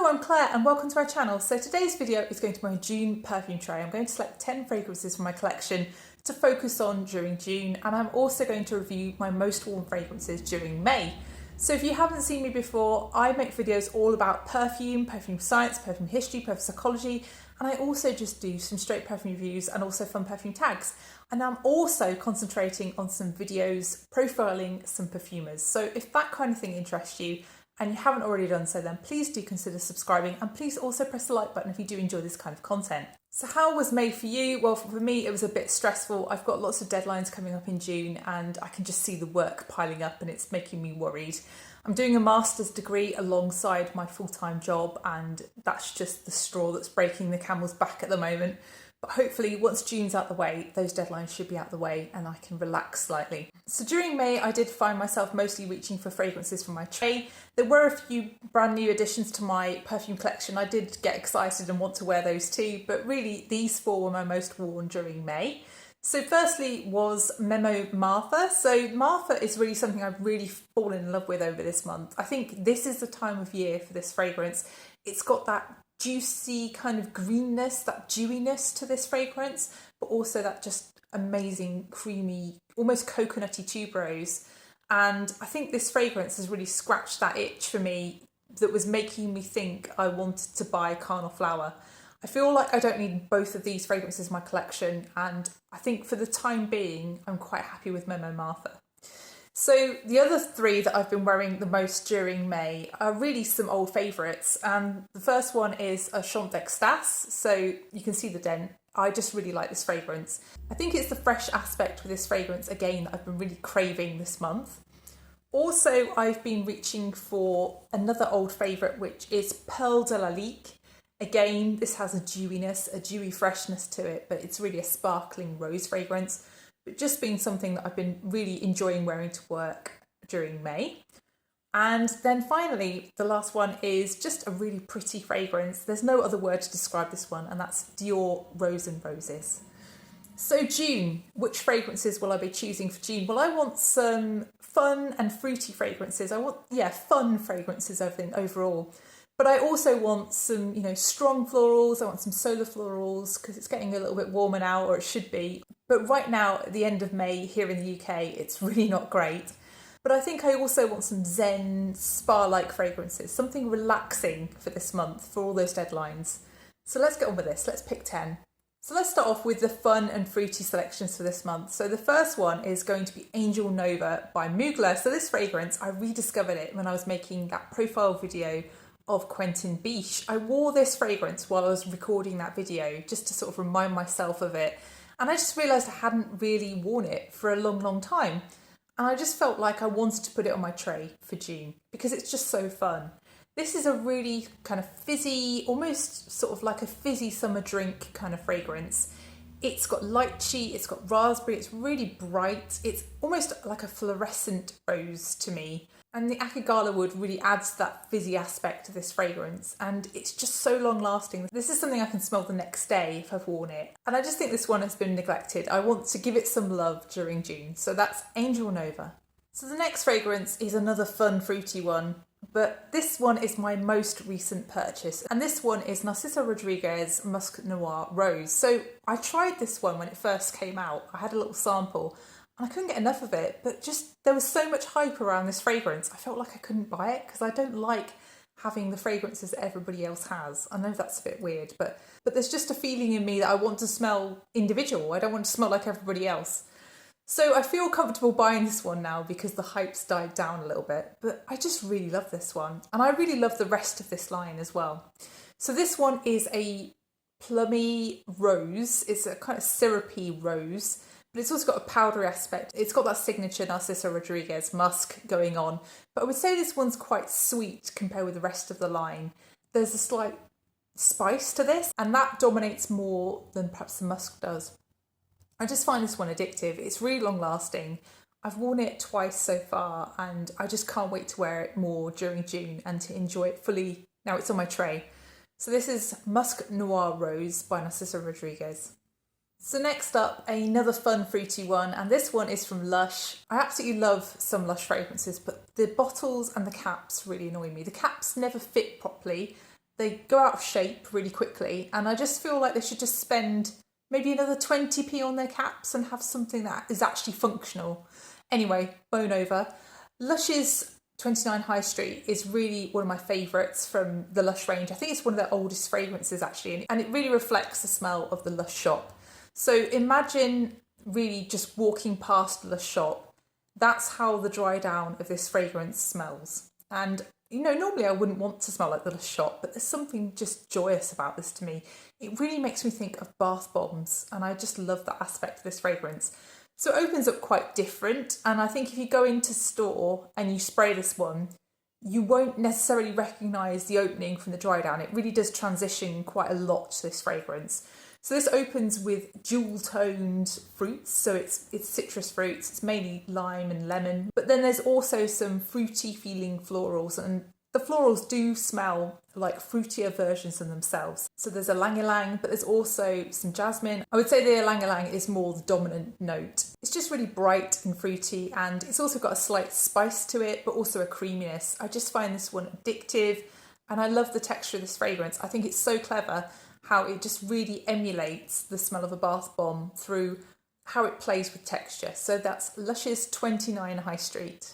I'm Claire and welcome to my channel. So today's video is going to be my June perfume tray. I'm going to select 10 fragrances from my collection to focus on during June, and I'm also going to review my most worn fragrances during May. So if you haven't seen me before, I make videos all about perfume, perfume science, perfume history, perfume psychology, and I also just do some straight perfume reviews and also fun perfume tags. And I'm also concentrating on some videos profiling some perfumers. So if that kind of thing interests you, and you haven't already done so, then please do consider subscribing, and please also press the like button if you do enjoy this kind of content. So how was May for you? Well, for me, it was a bit stressful. I've got lots of deadlines coming up in June and I can just see the work piling up and it's making me worried. I'm doing a master's degree alongside my full-time job, and that's just the straw that's breaking the camel's back at the moment. But hopefully once June's out the way, those deadlines should be out the way and I can relax slightly. So during May, I did find myself mostly reaching for fragrances from my tray. There were a few brand new additions to my perfume collection. I did get excited and want to wear those too, but really these four were my most worn during May. So firstly was Memo Marfa. So Marfa is really something I've really fallen in love with over this month. I think this is the time of year for this fragrance. It's got that juicy kind of greenness, that dewiness to this fragrance, but also that just amazing creamy, almost coconutty tuberose. And I think this fragrance has really scratched that itch for me that was making me think I wanted to buy Carnal Flower. I feel like I don't need both of these fragrances in my collection, and I think for the time being I'm quite happy with Memo Marfa. So the other three that I've been wearing the most during May are really some old favourites. And the first one is a Chant d'Extase. So you can see the dent. I just really like this fragrance. I think it's the fresh aspect with this fragrance, again, that I've been really craving this month. Also, I've been reaching for another old favourite, which is Perles de Lalique. Again, this has a dewiness, a dewy freshness to it, but it's really a sparkling rose fragrance. But just been something that I've been really enjoying wearing to work during May. And then finally, the last one is just a really pretty fragrance. There's no other word to describe this one, and that's Dior Rose and Roses. So June, which fragrances will I be choosing for June? Well, I want some fun and fruity fragrances. I want, fun fragrances overall. But I also want some, strong florals. I want some solar florals because it's getting a little bit warmer now, or it should be. But right now, at the end of May here in the UK, it's really not great. But I think I also want some zen, spa-like fragrances, something relaxing for this month, for all those deadlines. So let's get on with this. Let's pick 10. So let's start off with the fun and fruity selections for this month. So the first one is going to be Angel Nova by Mugler. So this fragrance, I rediscovered it when I was making that profile video of Quentin Biche. I wore this fragrance while I was recording that video just to sort of remind myself of it. And I just realised I hadn't really worn it for a long, long time. And I just felt like I wanted to put it on my tray for June because it's just so fun. This is a really kind of fizzy, almost sort of like a fizzy summer drink kind of fragrance. It's got lychee, it's got raspberry, it's really bright. It's almost like a fluorescent rose to me. And the Akigala wood really adds that fizzy aspect to this fragrance, and it's just so long lasting. This is something I can smell the next day if I've worn it. And I just think this one has been neglected. I want to give it some love during June. So that's Angel Nova. So the next fragrance is another fun fruity one, but this one is my most recent purchase. And this one is Narciso Rodriguez Musc Noir Rose. So I tried this one when it first came out. I had a little sample. I couldn't get enough of it, but just there was so much hype around this fragrance. I felt like I couldn't buy it because I don't like having the fragrances that everybody else has. I know that's a bit weird, but there's just a feeling in me that I want to smell individual. I don't want to smell like everybody else. So I feel comfortable buying this one now because the hype's died down a little bit, but I just really love this one. And I really love the rest of this line as well. So this one is a plummy rose. It's a kind of syrupy rose. But it's also got a powdery aspect. It's got that signature Narciso Rodriguez musk going on. But I would say this one's quite sweet compared with the rest of the line. There's a slight spice to this, and that dominates more than perhaps the musk does. I just find this one addictive. It's really long lasting. I've worn it twice so far, and I just can't wait to wear it more during June and to enjoy it fully. Now it's on my tray. So this is Musc Noir Rose by Narciso Rodriguez. So next up, another fun fruity one, and this one is from Lush. I absolutely love some Lush fragrances, but the bottles and the caps really annoy me. The caps never fit properly, they go out of shape really quickly, and I just feel like they should just spend maybe another 20p on their caps and have something that is actually functional. Anyway, bone over. Lush's 29 High Street is really one of my favourites from the Lush range. I think it's one of their oldest fragrances actually, and it really reflects the smell of the Lush shop. So imagine really just walking past the Lush shop. That's how the dry down of this fragrance smells. And you know, normally I wouldn't want to smell like the Lush shop, but there's something just joyous about this to me. It really makes me think of bath bombs, and I just love that aspect of this fragrance. So it opens up quite different, and I think if you go into store and you spray this one, you won't necessarily recognise the opening from the dry down. It really does transition quite a lot to this fragrance. So this opens with jewel-toned fruits, so it's citrus fruits, it's mainly lime and lemon. But then there's also some fruity feeling florals, and the florals do smell like fruitier versions of themselves. So there's a ylang-ylang, but there's also some jasmine. I would say the ylang-ylang is more the dominant note. It's just really bright and fruity, and it's also got a slight spice to it, but also a creaminess. I just find this one addictive, and I love the texture of this fragrance. I think it's so clever how it just really emulates the smell of a bath bomb through how it plays with texture. So that's Lush's 29 High Street.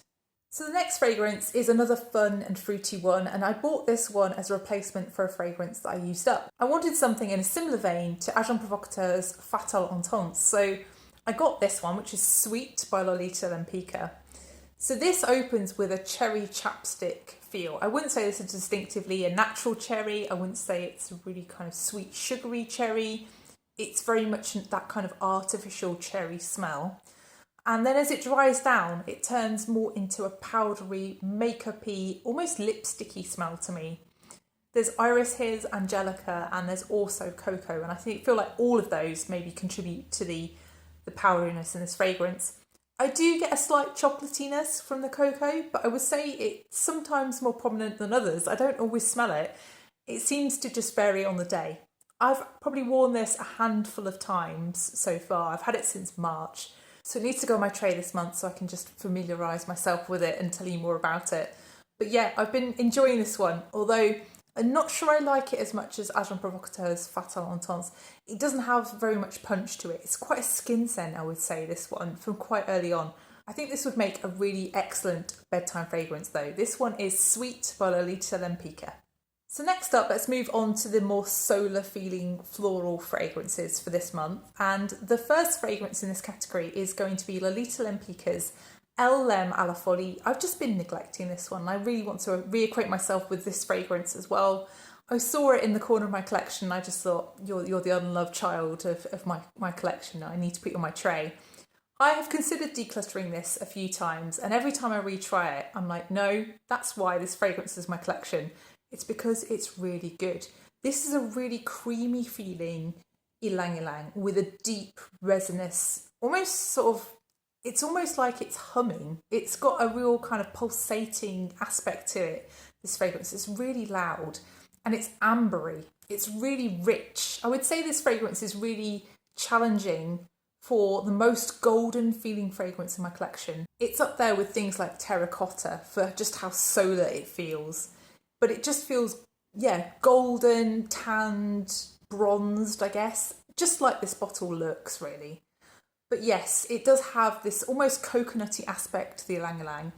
So the next fragrance is another fun and fruity one, and I bought this one as a replacement for a fragrance that I used up. I wanted something in a similar vein to Agent Provocateurs' Fatale Intense, so I got this one, which is Sweet by Lolita Lempicka. So this opens with a cherry chapstick feel. I wouldn't say this is distinctively a natural cherry. I wouldn't say it's a really kind of sweet, sugary cherry. It's very much that kind of artificial cherry smell. And then as it dries down, it turns more into a powdery, makeup-y, almost lipsticky smell to me. There's iris here, there's angelica, and there's also cocoa. And I feel like all of those maybe contribute to the powderiness in this fragrance. I do get a slight chocolatiness from the cocoa, but I would say it's sometimes more prominent than others. I don't always smell it. It seems to just vary on the day. I've probably worn this a handful of times so far. I've had it since March. So it needs to go on my tray this month so I can just familiarise myself with it and tell you more about it. But yeah, I've been enjoying this one, although I'm not sure I like it as much as Agent Provocateurs' Fatale Intense. It doesn't have very much punch to it. It's quite a skin scent, I would say, this one, from quite early on. I think this would make a really excellent bedtime fragrance though. This one is Sweet by Lolita Lempicka. So next up, let's move on to the more solar feeling floral fragrances for this month. And the first fragrance in this category is going to be Lolita Lempicka's Elle à la Folie. I've just been neglecting this one. I really want to reacquaint myself with this fragrance as well. I saw it in the corner of my collection. I just thought, you're the unloved child of my collection. I need to put it on my tray. I have considered decluttering this a few times, and every time I retry it, I'm like, no, that's why this fragrance is my collection. It's because it's really good. This is a really creamy feeling ylang-ylang with a deep resinous, it's almost like it's humming. It's got a real kind of pulsating aspect to it, this fragrance. It's really loud and it's ambery. It's really rich. I would say this fragrance is really challenging for the most golden feeling fragrance in my collection. It's up there with things like Terracotta for just how solar it feels. But it just feels, golden, tanned, bronzed, I guess. Just like this bottle looks, really. But yes, it does have this almost coconutty aspect to the ylang-ylang,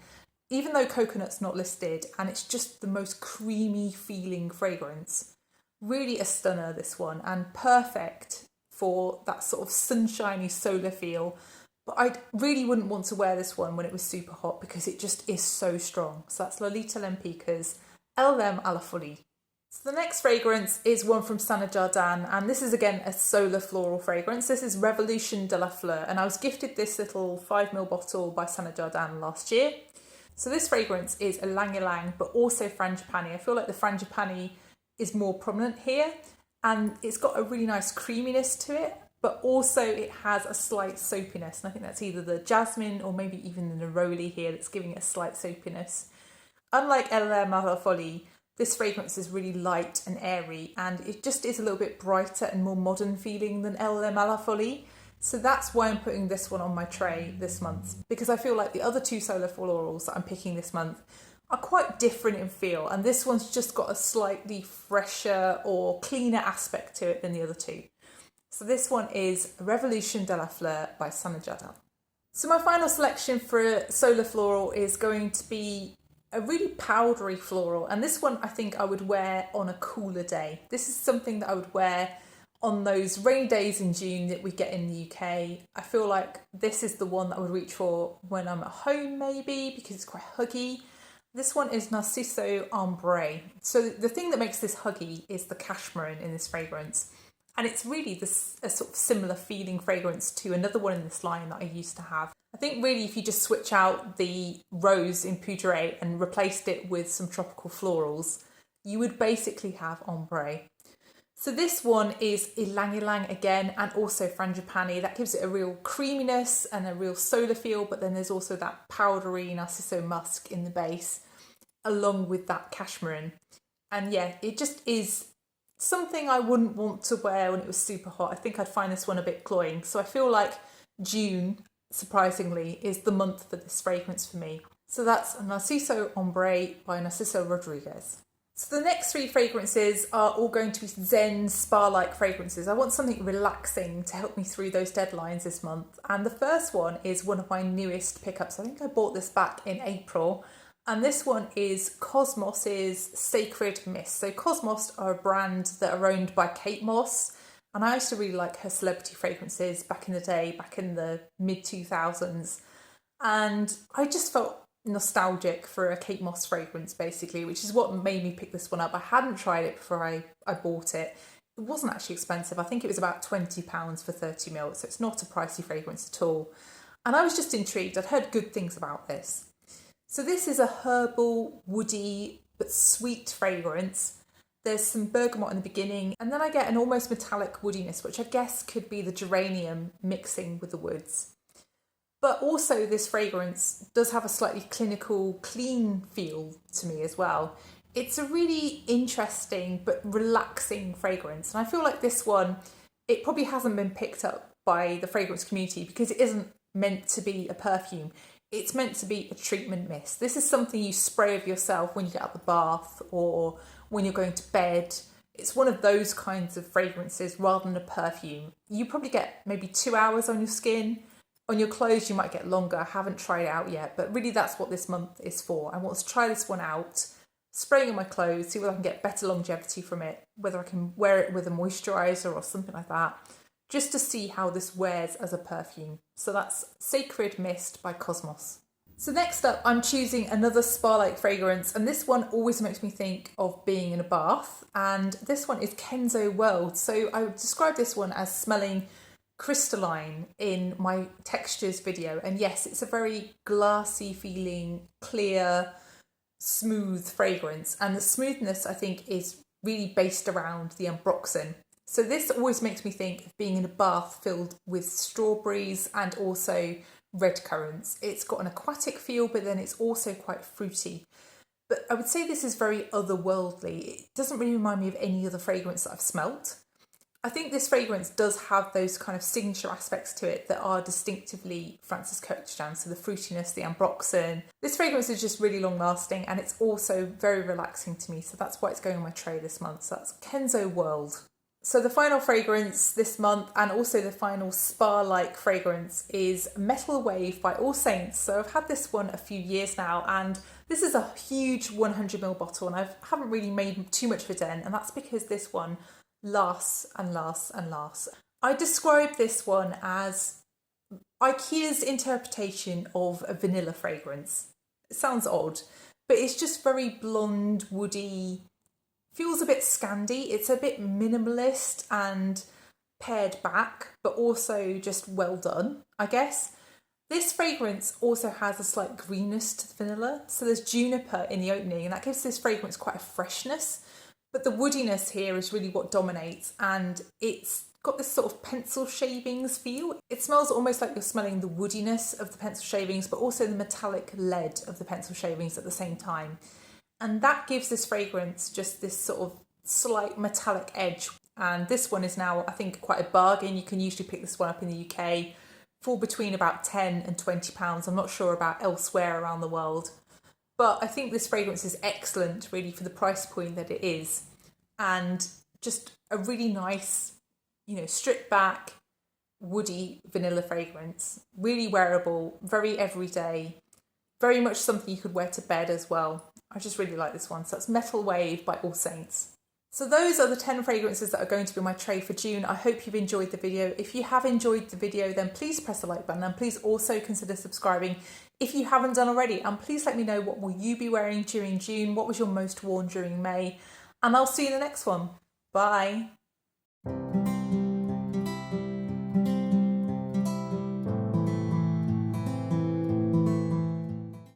even though coconut's not listed, and it's just the most creamy feeling fragrance. Really a stunner, this one, and perfect for that sort of sunshiny solar feel. But I really wouldn't want to wear this one when it was super hot because it just is so strong. So that's Lolita Lempicka's Elle à la Folie. So the next fragrance is one from Jardin, and this is again a solar floral fragrance. This is Révolution de la Fleur, and I was gifted this little 5ml bottle by Jardin last year. So this fragrance is a ylang-ylang, but also frangipani. I feel like the frangipani is more prominent here, and it's got a really nice creaminess to it, but also it has a slight soapiness, and I think that's either the jasmine or maybe even the neroli here that's giving it a slight soapiness. Unlike Elle à la Folie, this fragrance is really light and airy, and it just is a little bit brighter and more modern feeling than Elle à la Folie. So that's why I'm putting this one on my tray this month, because I feel like the other two solar florals that I'm picking this month are quite different in feel, and this one's just got a slightly fresher or cleaner aspect to it than the other two. So this one is Révolution de la Fleur by Jardin. So my final selection for a solar floral is going to be a really powdery floral, and this one I think I would wear on a cooler day. This is something that I would wear on those rainy days in June that we get in the UK. I feel like this is the one that I would reach for when I'm at home, maybe, because it's quite huggy. This one is Narciso Ambrée. So the thing that makes this huggy is the cashmere in this fragrance. And it's really a sort of similar feeling fragrance to another one in this line that I used to have. I think really if you just switch out the rose in Poudrée and replaced it with some tropical florals, you would basically have Ambrée. So this one is Ylang Ylang again, and also Frangipani. That gives it a real creaminess and a real solar feel, but then there's also that powdery Narciso musk in the base, along with that cashmere. And yeah, it just is something I wouldn't want to wear when it was super hot. I think I'd find this one a bit cloying. So I feel like June, surprisingly, is the month for this fragrance for me. So that's Narciso Ambrée by Narciso Rodriguez. So the next three fragrances are all going to be zen spa-like fragrances. I want something relaxing to help me through those deadlines this month. And the first one is one of my newest pickups. I think I bought this back in April. And this one is Cosmos's Sacred Mist. So Cosmos are a brand that are owned by Kate Moss. And I used to really like her celebrity fragrances back in the day, back in the mid-2000s. And I just felt nostalgic for a Kate Moss fragrance, basically, which is what made me pick this one up. I hadn't tried it before I bought it. It wasn't actually expensive. I think it was about £20 for 30ml, so it's not a pricey fragrance at all. And I was just intrigued. I'd heard good things about this. So this is a herbal, woody, but sweet fragrance. There's some bergamot in the beginning, and then I get an almost metallic woodiness, which I guess could be the geranium mixing with the woods. But also this fragrance does have a slightly clinical, clean feel to me as well. It's a really interesting but relaxing fragrance. And I feel like this one, it probably hasn't been picked up by the fragrance community because it isn't meant to be a perfume. It's meant to be a treatment mist. This is something you spray over yourself when you get out of the bath or when you're going to bed. It's one of those kinds of fragrances rather than a perfume. You probably get maybe 2 hours on your skin. On your clothes, you might get longer. I haven't tried it out yet, but really that's what this month is for. I want to try this one out, spraying on my clothes, see whether I can get better longevity from it, whether I can wear it with a moisturiser or something like that, just to see how this wears as a perfume. So that's Sacred Mist by Cosmos. So next up, I'm choosing another spa-like fragrance, and this one always makes me think of being in a bath, and this one is Kenzo World. So I would describe this one as smelling crystalline in my textures video, and yes, it's a very glassy feeling, clear, smooth fragrance, and the smoothness I think is really based around the ambroxan. So this always makes me think of being in a bath filled with strawberries and also red currants. It's got an aquatic feel, but then it's also quite fruity. But I would say this is very otherworldly. It doesn't really remind me of any other fragrance that I've smelt. I think this fragrance does have those kind of signature aspects to it that are distinctively Francis Kurkdjian, so the fruitiness, the ambroxan. This fragrance is just really long lasting, and it's also very relaxing to me, so that's why it's going on my tray this month. So that's Kenzo World. So the final fragrance this month, and also the final spa-like fragrance, is Metal Wave by All Saints. So I've had this one a few years now, and this is a huge 100ml bottle, and I haven't really made too much of a dent, and that's because this one lasts and lasts and lasts. I describe this one as IKEA's interpretation of a vanilla fragrance. It sounds odd, but it's just very blonde, woody, feels a bit Scandi. It's a bit minimalist and pared back, but also just well done, I guess. This fragrance also has a slight greenness to the vanilla. So there's juniper in the opening, and that gives this fragrance quite a freshness. But the woodiness here is really what dominates, and it's got this sort of pencil shavings feel. It smells almost like you're smelling the woodiness of the pencil shavings, but also the metallic lead of the pencil shavings at the same time. And that gives this fragrance just this sort of slight metallic edge. And this one is now, I think, quite a bargain. You can usually pick this one up in the UK for between about £10 and £20. I'm not sure about elsewhere around the world. But I think this fragrance is excellent really for the price point that it is, and just a really nice, stripped back, woody vanilla fragrance. Really wearable, very everyday, very much something you could wear to bed as well. I just really like this one. So that's Metal Wave by All Saints. So those are the 10 fragrances that are going to be my tray for June. I hope you've enjoyed the video. If you have enjoyed the video, then please press the like button, and please also consider subscribing if you haven't done already. And please let me know, what will you be wearing during June? What was your most worn during May? And I'll see you in the next one. Bye.